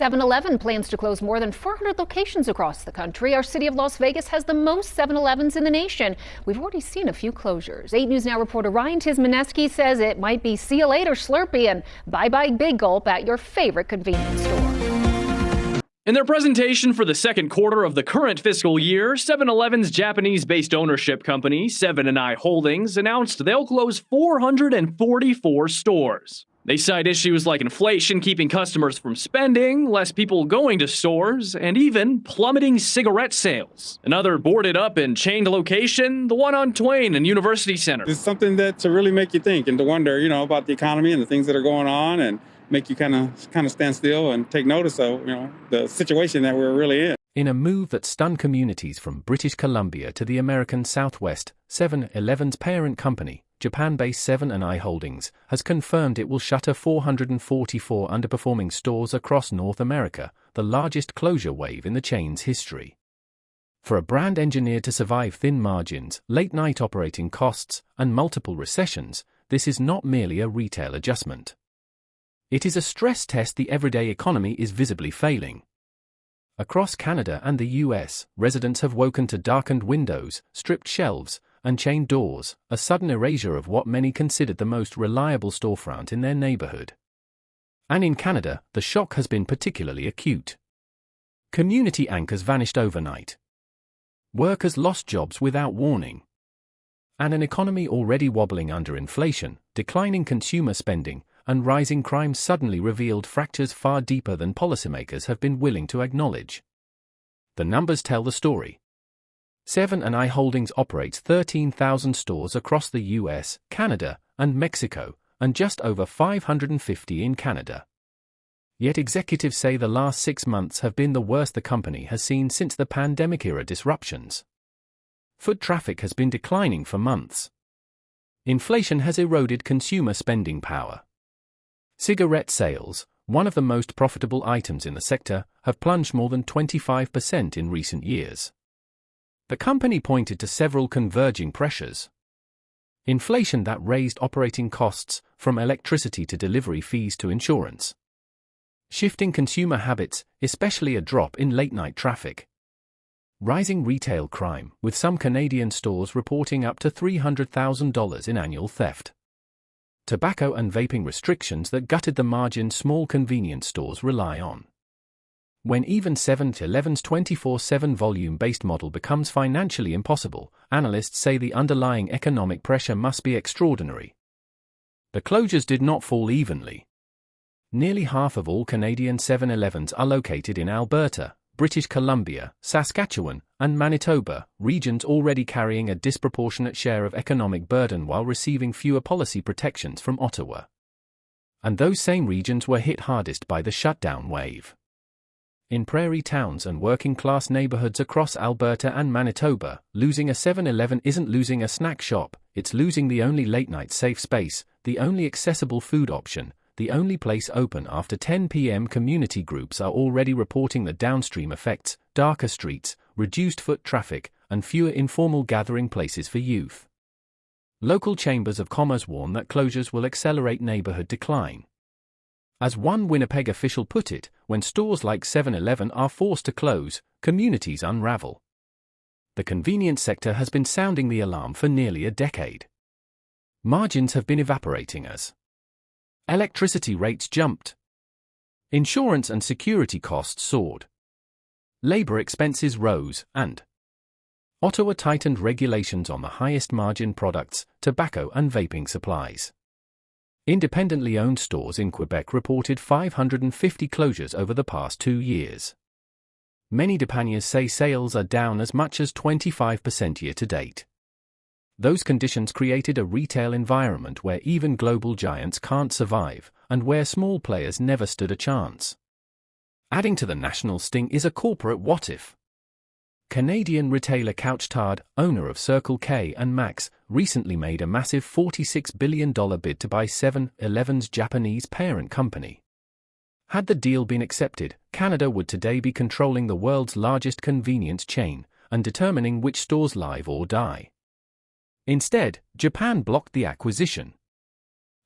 7-Eleven plans to close more than 400 locations across the country. Our city of Las Vegas has the most 7-Elevens in the nation. We've already seen a few closures. 8 News Now reporter Ryan Tismaneski says it might be see you later Slurpee and bye-bye Big Gulp at your favorite convenience store. In their presentation for the second quarter of the current fiscal year, 7-Eleven's Japanese-based ownership company, 7 & I Holdings, announced they'll close 444 stores. They cite issues like inflation keeping customers from spending, less people going to stores, and even plummeting cigarette sales. Another boarded up and chained location, the one on Twain and University Center. It's something that to really make you think and to wonder, about the economy and the things that are going on and make you kind of stand still and take notice of, the situation that we're really in. In a move that stunned communities from British Columbia to the American Southwest, 7-Eleven's parent company, Japan-based 7 & I Holdings, has confirmed it will shutter 444 underperforming stores across North America, the largest closure wave in the chain's history. For a brand engineered to survive thin margins, late-night operating costs, and multiple recessions, this is not merely a retail adjustment. It is a stress test the everyday economy is visibly failing. Across Canada and the US, residents have woken to darkened windows, stripped shelves, and chained doors, a sudden erasure of what many considered the most reliable storefront in their neighborhood. And in Canada, the shock has been particularly acute. Community anchors vanished overnight. Workers lost jobs without warning. And an economy already wobbling under inflation, declining consumer spending, and rising crime suddenly revealed fractures far deeper than policymakers have been willing to acknowledge. The numbers tell the story. 7 & I Holdings operates 13,000 stores across the US, Canada, and Mexico, and just over 550 in Canada. Yet executives say the last 6 months have been the worst the company has seen since the pandemic-era disruptions. Foot traffic has been declining for months. Inflation has eroded consumer spending power. Cigarette sales, one of the most profitable items in the sector, have plunged more than 25% in recent years. The company pointed to several converging pressures. Inflation that raised operating costs, from electricity to delivery fees to insurance. Shifting consumer habits, especially a drop in late-night traffic. Rising retail crime, with some Canadian stores reporting up to $300,000 in annual theft. Tobacco and vaping restrictions that gutted the margin small convenience stores rely on. When even 7-Eleven's 24/7 volume-based model becomes financially impossible, analysts say the underlying economic pressure must be extraordinary. The closures did not fall evenly. Nearly half of all Canadian 7-Elevens are located in Alberta, British Columbia, Saskatchewan, and Manitoba, regions already carrying a disproportionate share of economic burden while receiving fewer policy protections from Ottawa. And those same regions were hit hardest by the shutdown wave. In prairie towns and working-class neighborhoods across Alberta and Manitoba, losing a 7-Eleven isn't losing a snack shop, it's losing the only late-night safe space, the only accessible food option, the only place open after 10 p.m. Community groups are already reporting the downstream effects: darker streets, reduced foot traffic, and fewer informal gathering places for youth. Local chambers of commerce warn that closures will accelerate neighborhood decline. As one Winnipeg official put it, when stores like 7-Eleven are forced to close, communities unravel. The convenience sector has been sounding the alarm for nearly a decade. Margins have been evaporating as electricity rates jumped. Insurance and security costs soared. Labor expenses rose, and Ottawa tightened regulations on the highest margin products, tobacco and vaping supplies. Independently owned stores in Quebec reported 550 closures over the past 2 years. Many dépanneurs say sales are down as much as 25% year-to-date. Those conditions created a retail environment where even global giants can't survive, and where small players never stood a chance. Adding to the national sting is a corporate what-if. Canadian retailer Couche-Tard, owner of Circle K and Max, recently made a massive $46 billion bid to buy 7-Eleven's Japanese parent company. Had the deal been accepted, Canada would today be controlling the world's largest convenience chain, and determining which stores live or die. Instead, Japan blocked the acquisition.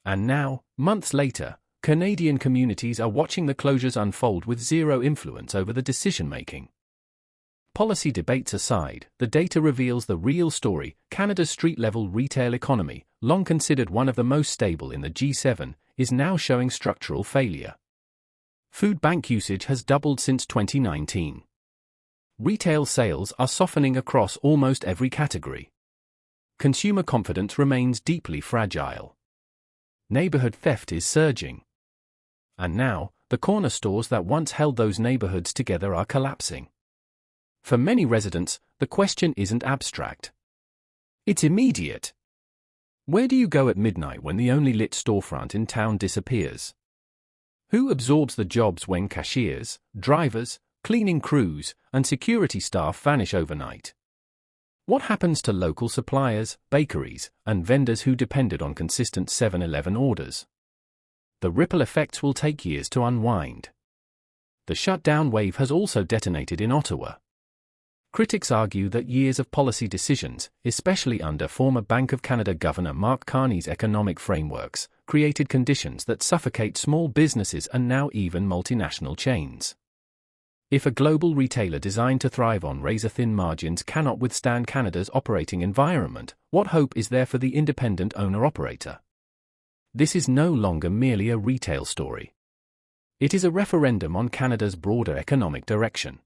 And now, months later, Canadian communities are watching the closures unfold with zero influence over the decision-making. Policy debates aside, the data reveals the real story. Canada's street-level retail economy, long considered one of the most stable in the G7, is now showing structural failure. Food bank usage has doubled since 2019. Retail sales are softening across almost every category. Consumer confidence remains deeply fragile. Neighborhood theft is surging. And now, the corner stores that once held those neighborhoods together are collapsing. For many residents, the question isn't abstract. It's immediate. Where do you go at midnight when the only lit storefront in town disappears? Who absorbs the jobs when cashiers, drivers, cleaning crews, and security staff vanish overnight? What happens to local suppliers, bakeries, and vendors who depended on consistent 7-Eleven orders? The ripple effects will take years to unwind. The shutdown wave has also detonated in Ottawa. Critics argue that years of policy decisions, especially under former Bank of Canada Governor Mark Carney's economic frameworks, created conditions that suffocate small businesses and now even multinational chains. If a global retailer designed to thrive on razor-thin margins cannot withstand Canada's operating environment, what hope is there for the independent owner-operator? This is no longer merely a retail story. It is a referendum on Canada's broader economic direction.